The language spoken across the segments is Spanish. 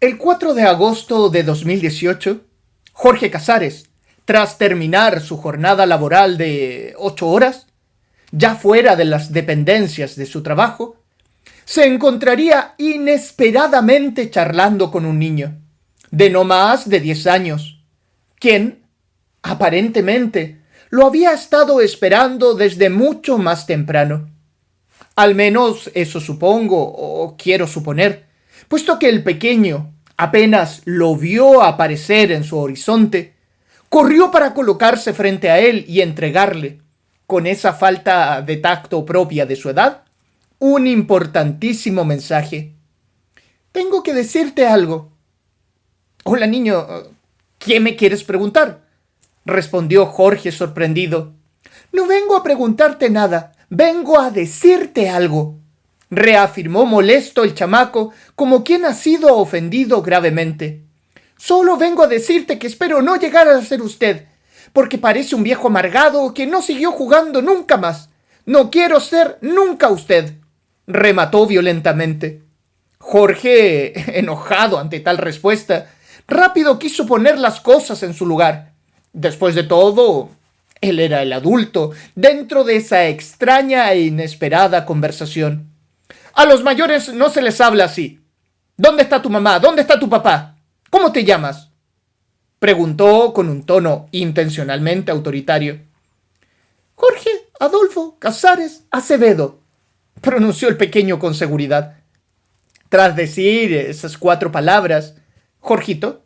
El 4 de agosto de 2018, Jorge Casares, tras terminar su jornada laboral de 8 horas, ya fuera de las dependencias de su trabajo, se encontraría inesperadamente charlando con un niño, de no más de 10 años, quien, aparentemente, lo había estado esperando desde mucho más temprano. Al menos eso supongo, o quiero suponer, puesto que el pequeño apenas lo vio aparecer en su horizonte, corrió para colocarse frente a él y entregarle, con esa falta de tacto propia de su edad, un importantísimo mensaje. Tengo que decirte algo. Hola, niño. ¿Qué me quieres preguntar? Respondió Jorge sorprendido. No vengo a preguntarte nada, vengo a decirte algo, reafirmó molesto el chamaco, como quien ha sido ofendido gravemente. Solo vengo a decirte que espero no llegar a ser usted, porque parece un viejo amargado que no siguió jugando nunca más. No quiero ser nunca usted, remató violentamente. Jorge, enojado ante tal respuesta, rápido quiso poner las cosas en su lugar. Después de todo, él era el adulto dentro de esa extraña e inesperada conversación. A los mayores no se les habla así. ¿Dónde está tu mamá? ¿Dónde está tu papá? ¿Cómo te llamas? Preguntó con un tono intencionalmente autoritario. Jorge Adolfo Casares Acevedo, pronunció el pequeño con seguridad. Tras decir esas 4 palabras, Jorgito,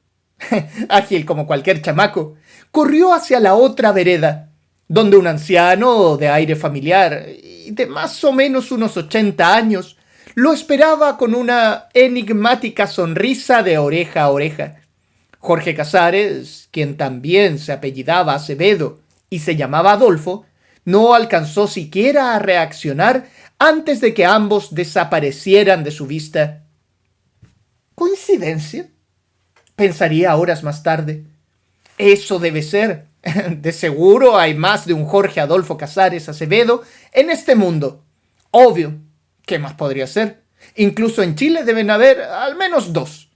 ágil como cualquier chamaco, corrió hacia la otra vereda, donde un anciano de aire familiar y de más o menos unos 80 años lo esperaba con una enigmática sonrisa de oreja a oreja. Jorge Casares, quien también se apellidaba Acevedo y se llamaba Adolfo, no alcanzó siquiera a reaccionar antes de que ambos desaparecieran de su vista. ¿Coincidencia? Pensaría horas más tarde. Eso debe ser. De seguro hay más de un Jorge Adolfo Casares Acevedo en este mundo. Obvio. ¿Qué más podría ser? Incluso en Chile deben haber al menos 2.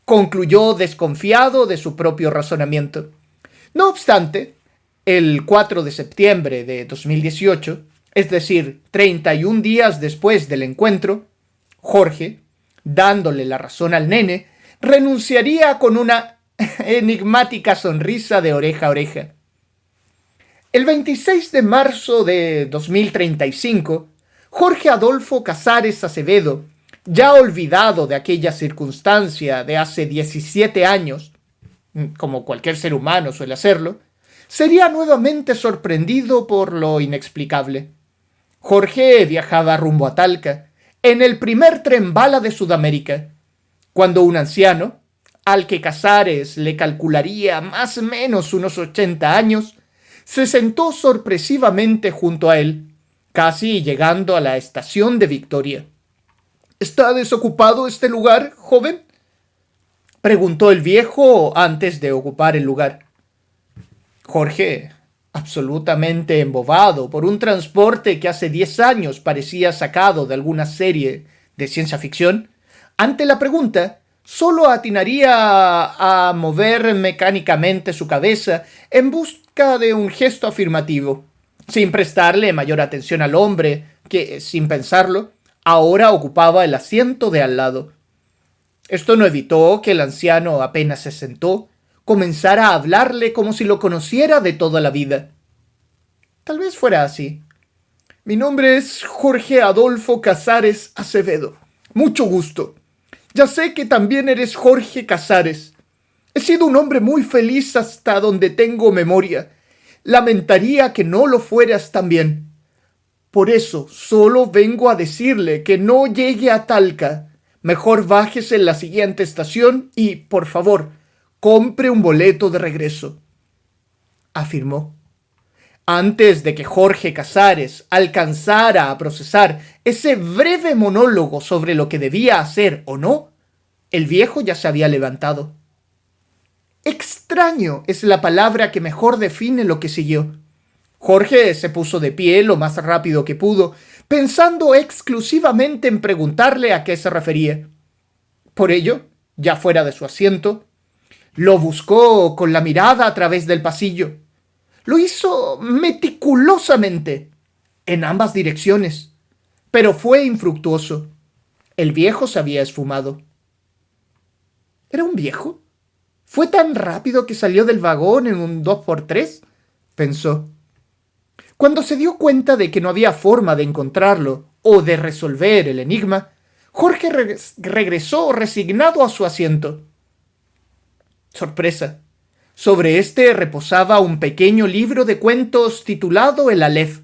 Concluyó desconfiado de su propio razonamiento. No obstante, el 4 de septiembre de 2018, es decir, 31 días después del encuentro, Jorge, dándole la razón al nene, renunciaría con una enigmática sonrisa de oreja a oreja. El 26 de marzo de 2035, Jorge Adolfo Casares Acevedo, ya olvidado de aquella circunstancia de hace 17 años, como cualquier ser humano suele hacerlo, sería nuevamente sorprendido por lo inexplicable. Jorge viajaba rumbo a Talca, en el primer tren bala de Sudamérica, cuando un anciano, al que Casares le calcularía más o menos unos 80 años, se sentó sorpresivamente junto a él, casi llegando a la estación de Victoria. ¿Está desocupado este lugar, joven?, preguntó el viejo antes de ocupar el lugar. Jorge, absolutamente embobado por un transporte que hace 10 años parecía sacado de alguna serie de ciencia ficción, ante la pregunta, solo atinaría a mover mecánicamente su cabeza en busca de un gesto afirmativo, sin prestarle mayor atención al hombre que, sin pensarlo, ahora ocupaba el asiento de al lado. Esto no evitó que el anciano, apenas se sentó, comenzara a hablarle como si lo conociera de toda la vida. Tal vez fuera así. Mi nombre es Jorge Adolfo Casares Acevedo. Mucho gusto. Ya sé que también eres Jorge Casares. He sido un hombre muy feliz hasta donde tengo memoria. Lamentaría que no lo fueras también. Por eso solo vengo a decirle que no llegue a Talca. Mejor bájese en la siguiente estación y, por favor, compre un boleto de regreso, afirmó. Antes de que Jorge Casares alcanzara a procesar ese breve monólogo sobre lo que debía hacer o no, el viejo ya se había levantado. Extraño es la palabra que mejor define lo que siguió. Jorge se puso de pie lo más rápido que pudo, pensando exclusivamente en preguntarle a qué se refería. Por ello, ya fuera de su asiento. Lo buscó con la mirada a través del pasillo. Lo hizo meticulosamente, en ambas direcciones, pero fue infructuoso. El viejo se había esfumado. ¿Era un viejo? ¿Fue tan rápido que salió del vagón en un 2x3? Pensó. Cuando se dio cuenta de que no había forma de encontrarlo o de resolver el enigma, Jorge regresó resignado a su asiento. Sorpresa. Sobre este reposaba un pequeño libro de cuentos titulado El Aleph,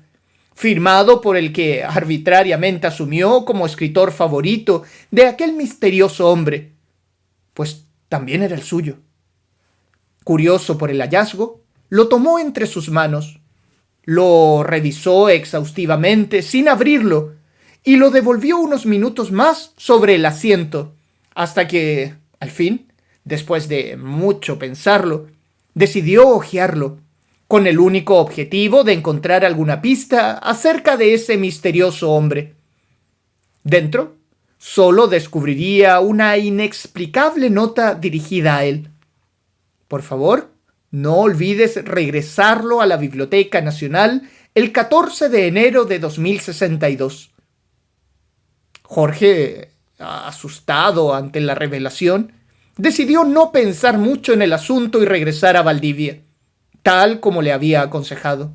firmado por el que arbitrariamente asumió como escritor favorito de aquel misterioso hombre, pues también era el suyo. Curioso por el hallazgo, lo tomó entre sus manos, lo revisó exhaustivamente sin abrirlo y lo devolvió unos minutos más sobre el asiento, hasta que, al fin, después de mucho pensarlo, decidió hojearlo, con el único objetivo de encontrar alguna pista acerca de ese misterioso hombre. Dentro, solo descubriría una inexplicable nota dirigida a él. Por favor, no olvides regresarlo a la Biblioteca Nacional el 14 de enero de 2062. Jorge, asustado ante la revelación, decidió no pensar mucho en el asunto y regresar a Valdivia, tal como le había aconsejado.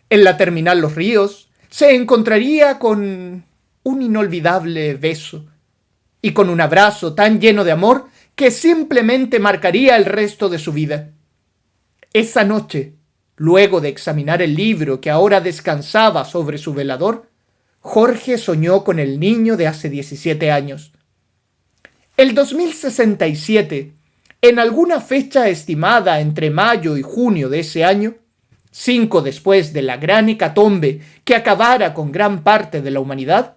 En la terminal Los Ríos se encontraría con un inolvidable beso y con un abrazo tan lleno de amor que simplemente marcaría el resto de su vida. Esa noche, luego de examinar el libro que ahora descansaba sobre su velador, Jorge soñó con el niño de hace 17 años. El 2067, en alguna fecha estimada entre mayo y junio de ese año, 5 después de la gran hecatombe que acabara con gran parte de la humanidad,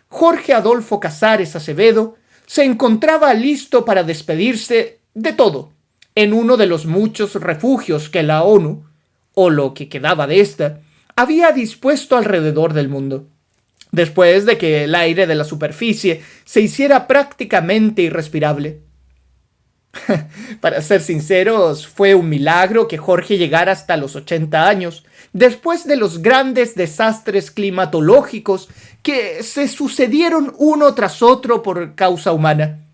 Jorge Adolfo Casares Acevedo se encontraba listo para despedirse de todo en uno de los muchos refugios que la ONU, o lo que quedaba de ésta, había dispuesto alrededor del mundo, después de que el aire de la superficie se hiciera prácticamente irrespirable. Para ser sinceros, fue un milagro que Jorge llegara hasta los 80 años, después de los grandes desastres climatológicos que se sucedieron uno tras otro por causa humana.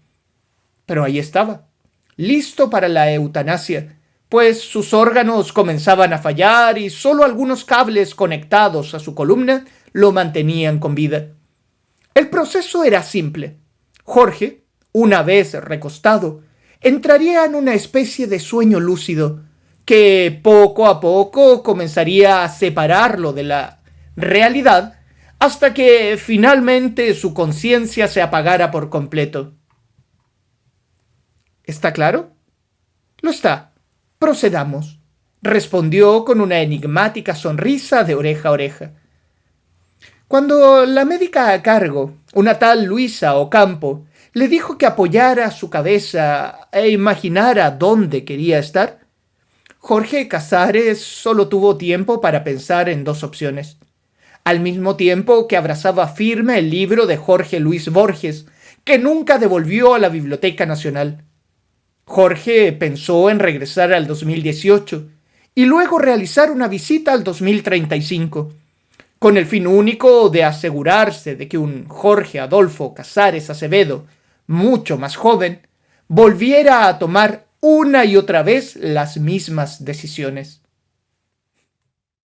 Pero ahí estaba, listo para la eutanasia, pues sus órganos comenzaban a fallar y solo algunos cables conectados a su columna lo mantenían con vida. El proceso era simple. Jorge, una vez recostado, entraría en una especie de sueño lúcido que poco a poco comenzaría a separarlo de la realidad hasta que finalmente su conciencia se apagara por completo. ¿Está claro? Lo está. Procedamos, respondió con una enigmática sonrisa de oreja a oreja. Cuando la médica a cargo, una tal Luisa Ocampo, le dijo que apoyara su cabeza e imaginara dónde quería estar, Jorge Casares solo tuvo tiempo para pensar en dos opciones, al mismo tiempo que abrazaba firme el libro de Jorge Luis Borges, que nunca devolvió a la Biblioteca Nacional. Jorge pensó en regresar al 2018 y luego realizar una visita al 2035, con el fin único de asegurarse de que un Jorge Adolfo Casares Acevedo, mucho más joven, volviera a tomar una y otra vez las mismas decisiones.